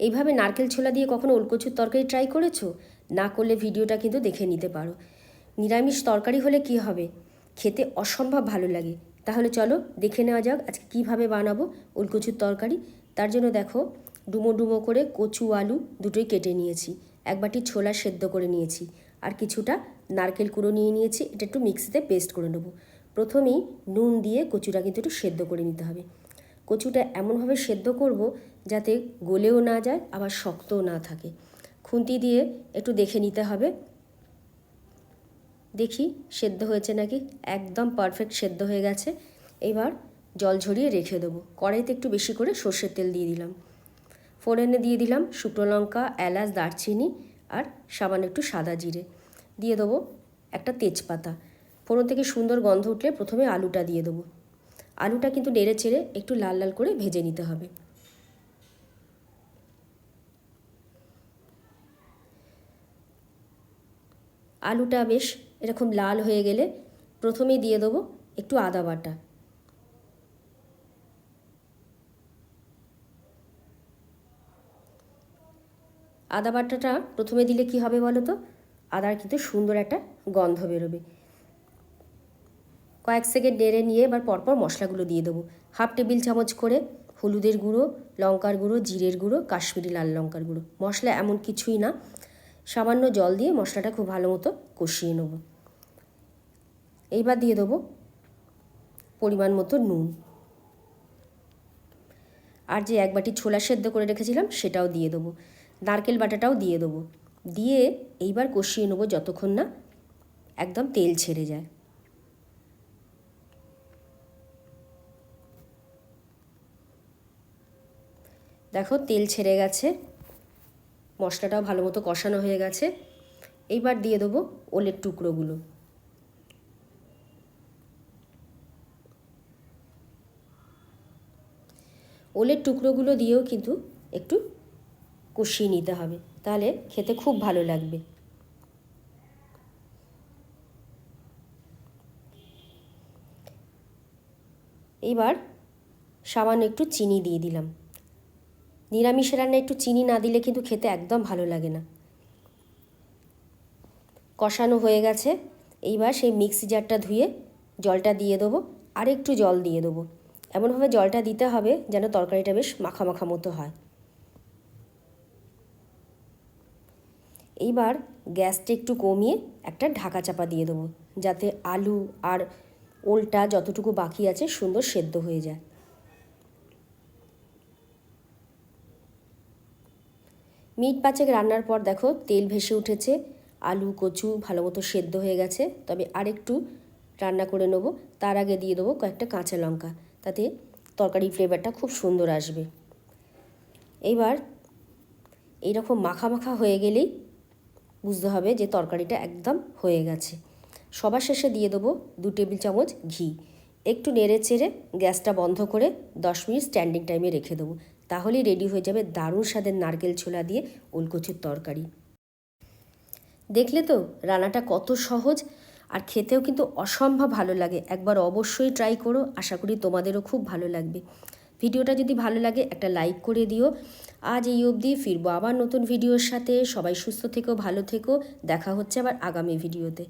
এইভাবে নারকেল ছোলা দিয়ে কখনো ওলকচুর তরকারি ট্রাই করেছো? না করলে ভিডিওটা কিন্তু দেখে নিতে পারো। নিরামিষ তরকারি হলে কি হবে, খেতে অসম্ভব ভালো লাগে। তাহলে চলো দেখে নেওয়া যাক আজকে কীভাবে বানাবো ওলকচুর তরকারি। তার জন্য দেখো ডুমো ডুমো করে কচু আলু দুটোই কেটে নিয়েছি, এক বাটি ছোলা সেদ্ধ করে নিয়েছি, আর কিছুটা নারকেল কুড়ো নিয়ে নিয়েছি। এটা একটু মিক্সিতে পেস্ট করে নেবো। প্রথমেই নুন দিয়ে কচুটা কিন্তু একটু সেদ্ধ করে নিতে হবে। কচুটা এমনভাবে সেদ্ধ করব যাতে গলেও না যায় আবার শক্তও না থাকে। খুন্তি দিয়ে একটু দেখে নিতে হবে, দেখি সেদ্ধ হয়েছে নাকি। একদম পারফেক্ট সেদ্ধ হয়ে গেছে। এবার জল ঝরিয়ে রেখে দেবো। কড়াইতে একটু বেশি করে সর্ষের তেল দিয়ে দিলাম, ফোড়নে দিয়ে দিলাম শুকনো লঙ্কা, এলাচ, দারচিনি আর সামান্য একটু সাদা জিরে। দিয়ে দেবো একটা তেজপাতা। ফোড়ন থেকে সুন্দর গন্ধ উঠলে প্রথমে আলুটা দিয়ে দেবো। আলুটা কিন্তু নেড়ে চেড়ে একটু লাল লাল করে ভেজে নিতে হবে। আলুটা বেশ এরকম লাল হয়ে গেলে প্রথমেই দিয়ে দেবো একটু আদা বাটা। আদা বাটাটা প্রথমে দিলে কি হবে বলো তো, আদার কিন্তু সুন্দর একটা গন্ধ বেরোবে। কয়েক সেকেন্ড নেড়ে নিয়ে এবার পরপর মশলাগুলো দিয়ে দেবো। 1/2 টেবিল চামচ করে হলুদের গুঁড়ো, লঙ্কার গুঁড়ো, জিরের গুঁড়ো, কাশ্মীরি লাল লঙ্কার গুঁড়ো। মশলা এমন কিছুই না, সামান্য জল দিয়ে মশলাটা খুব ভালো মতো কষিয়ে নেব। এইবার দিয়ে দেবো পরিমাণ মতো নুন, আর যে এক বাটি ছোলা সেদ্ধ করে রেখেছিলাম সেটাও দিয়ে দেবো। নারকেল বাটাটাও দিয়ে দেবো। দিয়ে এইবার কষিয়ে নেবো যতক্ষণ না একদম তেল ছেড়ে যায়। দেখো তেল ছেড়ে গেছে, মশলাটাও ভালো মতো কষানো হয়ে গেছে। এইবার দিয়ে দেবো ওলের টুকরোগুলো। ওলের টুকরোগুলো দিয়েও কিন্তু একটু কষিয়ে নিতে হবে, তাহলে খেতে খুব ভালো লাগবে। এইবার সামান্য একটু চিনি দিয়ে দিলাম। নিরামিষের রান্নায় একটু চিনি না দিলে কিন্তু খেতে একদম ভালো লাগে না। কষানো হয়ে গেছে। এইবার সেই মিক্সি জারটা ধুয়ে জলটা দিয়ে দেবো, আর একটু জল দিয়ে দেবো। এমনভাবে জলটা দিতে হবে যেন তরকারিটা বেশ মাখা মাখা মতো হয়। এইবার গ্যাসটা একটু কমিয়ে একটা ঢাকা চাপা দিয়ে দেবো, যাতে আলু আর ওলটা যতটুকু বাকি আছে সুন্দর সেদ্ধ হয়ে যায়। মিনিট 5 রান্নার পর দেখো তেল ভেসে উঠেছে, আলু কচু ভালো মতো সেদ্ধ হয়ে গেছে। তবে আরেকটু রান্না করে নেবো। তার আগে দিয়ে দেবো কয়েকটা কাঁচা লঙ্কা, তাতে তরকারির ফ্লেভারটা খুব সুন্দর আসবে। এইবার এইরকম মাখা মাখা হয়ে গেলেই বুঝতে হবে যে তরকারিটা একদম হয়ে গেছে। সবার শেষে দিয়ে দেবো 2 টেবিল চামচ ঘি। একটু নেড়ে চেড়ে গ্যাসটা বন্ধ করে 10 মিনিট স্ট্যান্ডিং টাইমে রেখে দেবো। তাহলেই রেডি হয়ে যাবে দারুণ স্বাদের নারকেল ছোলা দিয়ে ওলকচুর তরকারি। দেখলে তো রান্নাটা কত সহজ, আর খেতেও কিন্তু অসম্ভব ভালো লাগে। একবার অবশ্যই ট্রাই করো, আশা করি তোমাদেরও খুব ভালো লাগবে। ভিডিওটা যদি ভালো লাগে একটা লাইক করে দিও। আজ এই অবধি, ফিরবো আবার নতুন ভিডিওর সাথে। সবাই সুস্থ থেকো, ভালো থেকো। দেখা হচ্ছে আবার আগামী ভিডিওতে।